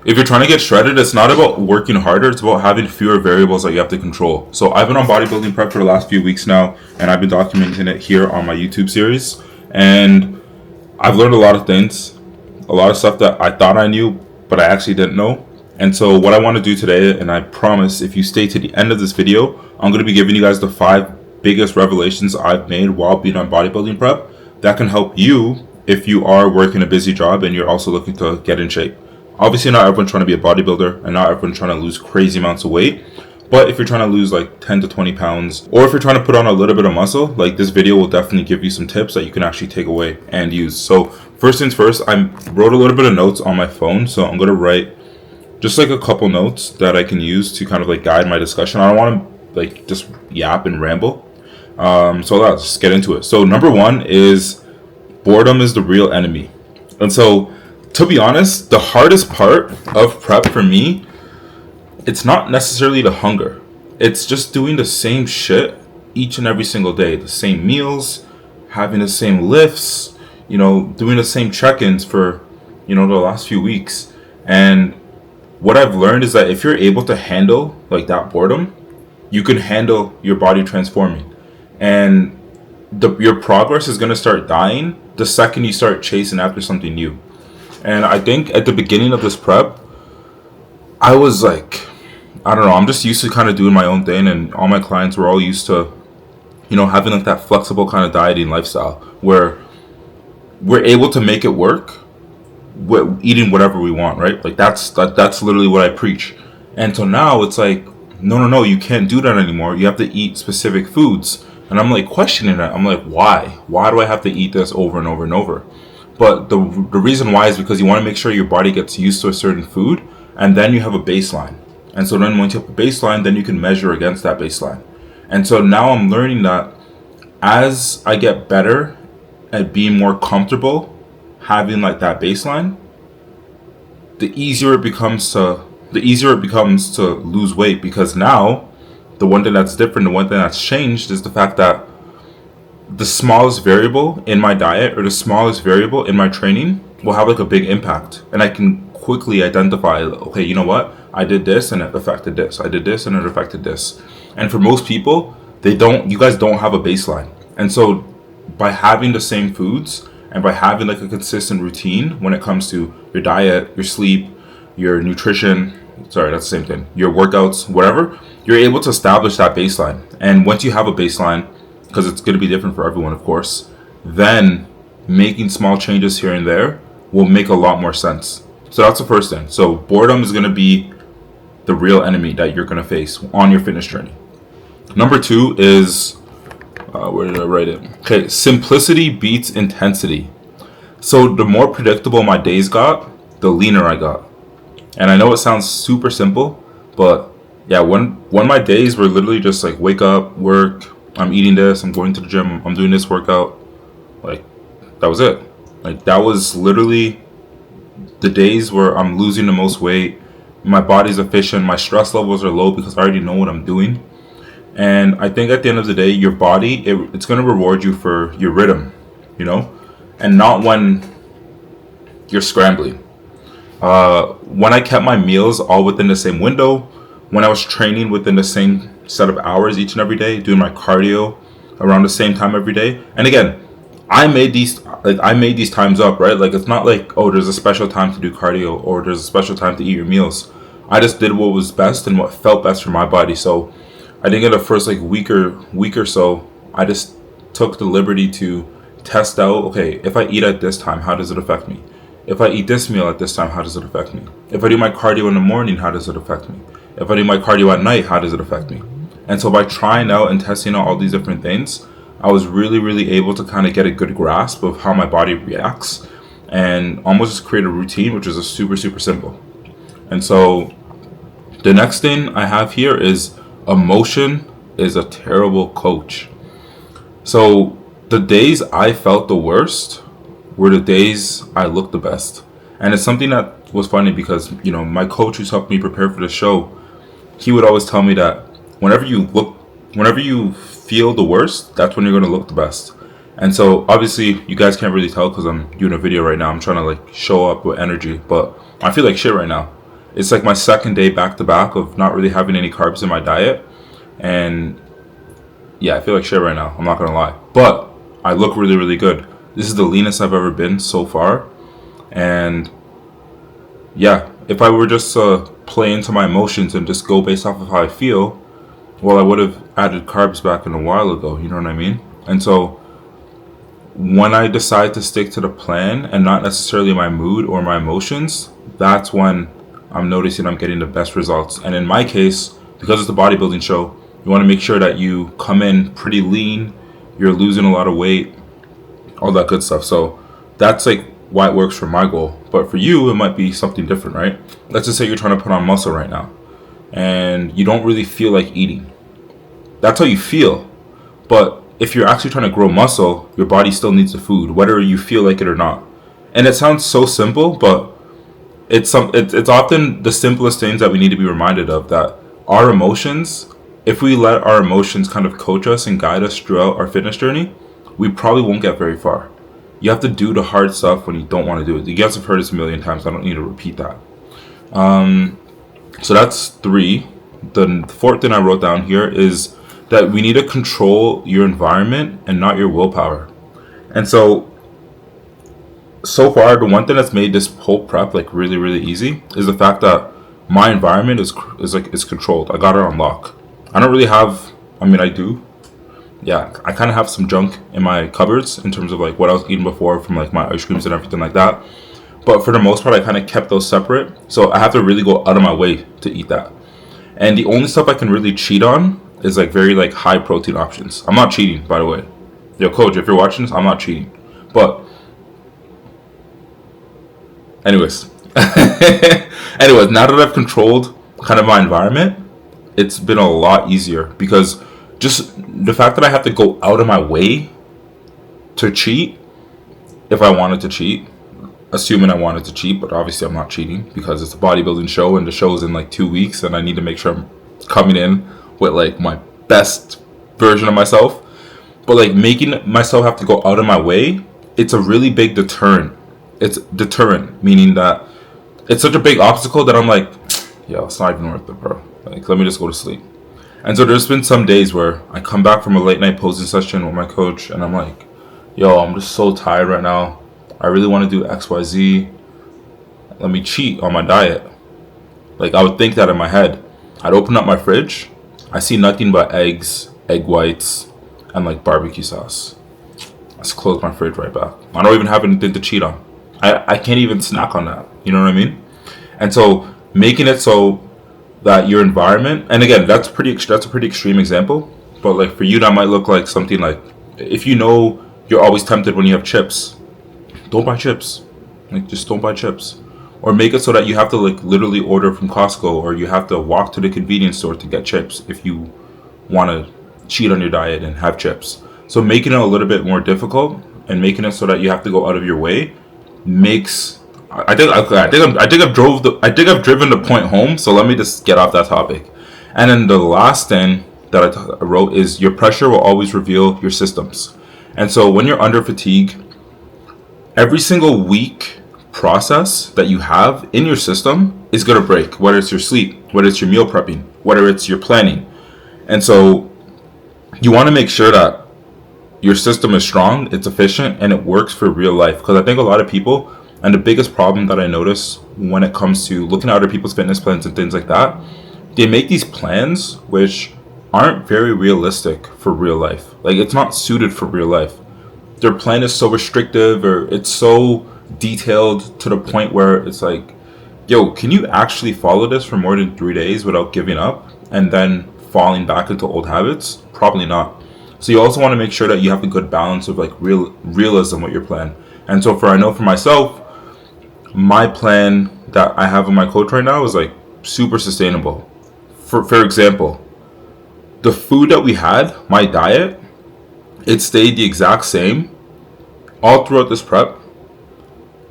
if you're trying to get shredded, it's not about working harder. It's about having fewer variables that you have to control. So I've been on bodybuilding prep for the last few weeks now, and I've been documenting it here on my YouTube series. And I've learned a lot of things, a lot of stuff that I thought I knew, but I actually didn't know. And so what I want to do today, and I promise if you stay to the end of this video, I'm going to be giving you guys the 5 biggest revelations I've made while being on bodybuilding prep that can help you if you are working a busy job and you're also looking to get in shape. Obviously, not everyone's trying to be a bodybuilder, and not everyone's trying to lose crazy amounts of weight. But if you're trying to lose like 10 to 20 pounds, or if you're trying to put on a little bit of muscle, like this video will definitely give you some tips that you can actually take away and use. So first things first, I wrote a little bit of notes on my phone. So I'm going to write just like a couple notes that I can use to kind of like guide my discussion. I don't want to like just yap and ramble. So let's just get into it. So number 1 is boredom is the real enemy. And so to be honest, the hardest part of prep for me, it's not necessarily the hunger. It's just doing the same shit each and every single day. The same meals, having the same lifts, doing the same check-ins for, the last few weeks. And what I've learned is that if you're able to handle like that boredom, you can handle your body transforming. And your progress is going to start dying the second you start chasing after something new. And I think at the beginning of this prep, I was like, I don't know, I'm just used to kind of doing my own thing, and all my clients were all used to, having like that flexible kind of dieting lifestyle where we're able to make it work with eating whatever we want, right? Like that's literally what I preach. And so now it's like, no, you can't do that anymore. You have to eat specific foods. And I'm like questioning it. I'm like, why? Why do I have to eat this over and over and over? But the reason why is because you want to make sure your body gets used to a certain food, and then you have a baseline. And so then once you have a baseline, then you can measure against that baseline. And so now I'm learning that as I get better at being more comfortable having like that baseline, the easier it becomes to lose weight. Because now the one thing that's different, the one thing that's changed is the fact that the smallest variable in my diet or the smallest variable in my training will have like a big impact. And I can quickly identify, okay, you know what? I did this and it affected this. I did this and it affected this. And for most people, you guys don't have a baseline. And so by having the same foods and by having like a consistent routine when it comes to your diet, your sleep, your nutrition, sorry, that's the same thing, your workouts, whatever, you're able to establish that baseline. And once you have a baseline, because it's going to be different for everyone, of course, then making small changes here and there will make a lot more sense. So that's the first thing. So boredom is going to be the real enemy that you're going to face on your fitness journey. Number 2 is, where did I write it? Okay, simplicity beats intensity. So the more predictable my days got, the leaner I got. And I know it sounds super simple, but yeah, when my days were literally just like wake up, work, I'm eating this, I'm going to the gym, I'm doing this workout, like that was it. Like that was literally the days where I'm losing the most weight, my body's efficient, my stress levels are low because I already know what I'm doing. And I think at the end of the day, your body, it's going to reward you for your rhythm, and not when you're scrambling. When I kept my meals all within the same window, when I was training within the same set of hours each and every day, doing my cardio around the same time every day. And again, I made these times up, right? Like it's not like, oh, there's a special time to do cardio or there's a special time to eat your meals. I just did what was best and what felt best for my body. So I think in the first like week or so, I just took the liberty to test out, okay, if I eat at this time, how does it affect me? If I eat this meal at this time, how does it affect me? If I do my cardio in the morning, how does it affect me? If I do my cardio at night, how does it affect me? And so by trying out and testing out all these different things, I was really, really able to kind of get a good grasp of how my body reacts and almost just create a routine, which is a super, super simple. And so the next thing I have here is emotion is a terrible coach. So the days I felt the worst were the days I looked the best. And it's something that was funny because, my coach who's helped me prepare for the show, he would always tell me that whenever you feel the worst, that's when you're going to look the best. And so obviously you guys can't really tell because I'm doing a video right now. I'm trying to like show up with energy, but I feel like shit right now. It's like my second day back to back of not really having any carbs in my diet. And yeah, I feel like shit right now. I'm not going to lie. But I look really, really good. This is the leanest I've ever been so far. And yeah, if I were just to play into my emotions and just go based off of how I feel, well, I would have added carbs back in a while ago. You know what I mean? And so when I decide to stick to the plan and not necessarily my mood or my emotions, that's when I'm noticing I'm getting the best results. And in my case, because it's a bodybuilding show, you want to make sure that you come in pretty lean, you're losing a lot of weight, all that good stuff. So that's like why it works for my goal. But for you, it might be something different, right? Let's just say you're trying to put on muscle right now and you don't really feel like eating. That's how you feel. But if you're actually trying to grow muscle, your body still needs the food, whether you feel like it or not. And it sounds so simple, but it's often the simplest things that we need to be reminded of, that our emotions, if we let our emotions kind of coach us and guide us throughout our fitness journey, we probably won't get very far. You have to do the hard stuff when you don't want to do it. You guys have heard this a million times. I don't need to repeat that. So that's 3. The 4th thing I wrote down here is that we need to control your environment and not your willpower. And so far, the one thing that's made this whole prep like really, really easy is the fact that my environment is controlled. I got it on lock. I don't really have, I do. Yeah, I kind of have some junk in my cupboards in terms of like what I was eating before from like my ice creams and everything like that. But for the most part, I kind of kept those separate. So I have to really go out of my way to eat that. And the only stuff I can really cheat on is like very like high protein options. I'm not cheating, by the way. Yo, coach, if you're watching this, I'm not cheating. But anyways, now that I've controlled kind of my environment, it's been a lot easier, because just the fact that I have to go out of my way to cheat, if I wanted to cheat, assuming I wanted to cheat, but obviously I'm not cheating because it's a bodybuilding show and the show's in like 2 weeks and I need to make sure I'm coming in with like my best version of myself. But like making myself have to go out of my way, it's a really big deterrent. It's deterrent, meaning that it's such a big obstacle that I'm like, yo, it's not even worth it, bro. Like, let me just go to sleep. And so there's been some days where I come back from a late night posing session with my coach and I'm like, yo, I'm just so tired right now. I really want to do XYZ. Let me cheat on my diet. Like, I would think that in my head. I'd open up my fridge. I see nothing but eggs, egg whites, and like barbecue sauce. I just close my fridge right back. I don't even have anything to cheat on. I can't even snack on that. You know what I mean? And so making it so that your environment, and again, that's a pretty extreme example, but like for you that might look like something like, if you know you're always tempted when you have chips, don't buy chips. Like, just don't buy chips. Or make it so that you have to like literally order from Costco, or you have to walk to the convenience store to get chips if you want to cheat on your diet and have chips. So making it a little bit more difficult and making it so that you have to go out of your way makes, I think I've driven the point home. So let me just get off that topic. And then the last thing that I wrote is your pressure will always reveal your systems. And so when you're under fatigue, every single week process that you have in your system is going to break, whether it's your sleep, whether it's your meal prepping, whether it's your planning. And so you want to make sure that your system is strong, it's efficient, and it works for real life. Because I think a lot of people, and the biggest problem that I notice when it comes to looking at other people's fitness plans and things like that, they make these plans which aren't very realistic for real life. Like, it's not suited for real life. Their plan is so restrictive, or it's so detailed to the point where it's like, yo, can you actually follow this for more than 3 days without giving up and then falling back into old habits? Probably not. So you also want to make sure that you have a good balance of like realism with your plan. And so I know for myself, my plan that I have with my coach right now is like super sustainable. For example, the food that we had, my diet, it stayed the exact same all throughout this prep.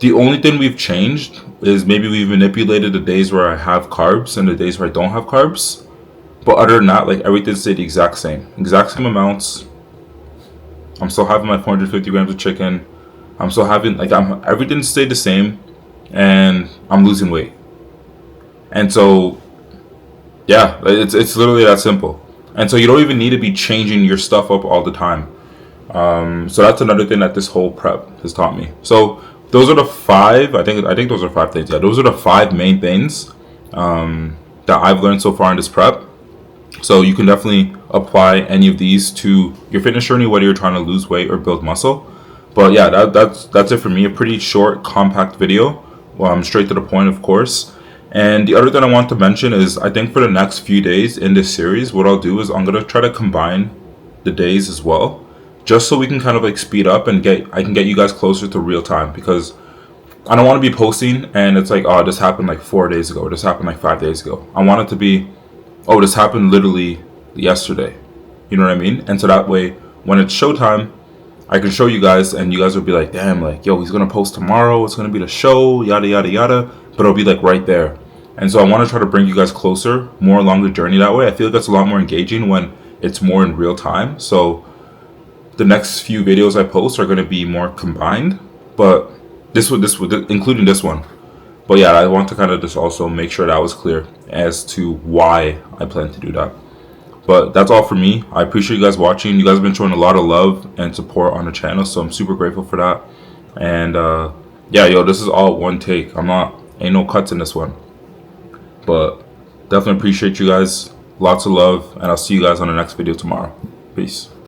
The only thing we've changed is maybe we've manipulated the days where I have carbs and the days where I don't have carbs. But other than that, like, everything stayed the exact same amounts. I'm still having my 450 grams of chicken. I'm still having, like, everything stayed the same, and I'm losing weight. And so, yeah, it's literally that simple. And so you don't even need to be changing your stuff up all the time. So that's another thing that this whole prep has taught me. So those are the five. I think those are 5 things. Yeah, those are the 5 main things that I've learned so far in this prep. So you can definitely apply any of these to your fitness journey, whether you're trying to lose weight or build muscle. But yeah, that's it for me. A pretty short, compact video. Straight to the point, of course. And the other thing I want to mention is I think for the next few days in this series, what I'll do is I'm gonna try to combine the days as well, just so we can kind of like speed up and I can get you guys closer to real time, because I don't want to be posting and it's like, oh, this happened like 4 days ago, or this happened like 5 days ago. I want it to be, oh, this happened literally yesterday. You know what I mean? And so that way, when it's showtime, I can show you guys, and you guys will be like, damn, like, yo, he's gonna post tomorrow. It's gonna be the show, yada yada yada. But it'll be like right there. And so I want to try to bring you guys closer, more along the journey that way. I feel like that's a lot more engaging when it's more in real time. So the next few videos I post are going to be more combined, but this would including this one. But yeah, I want to kind of just also make sure that was clear as to why I plan to do that. But that's all for me. I appreciate you guys watching. You guys have been showing a lot of love and support on the channel, so I'm super grateful for that. And yeah, yo, this is all one take. Ain't no cuts in this one. But definitely appreciate you guys. Lots of love, and I'll see you guys on the next video tomorrow. Peace.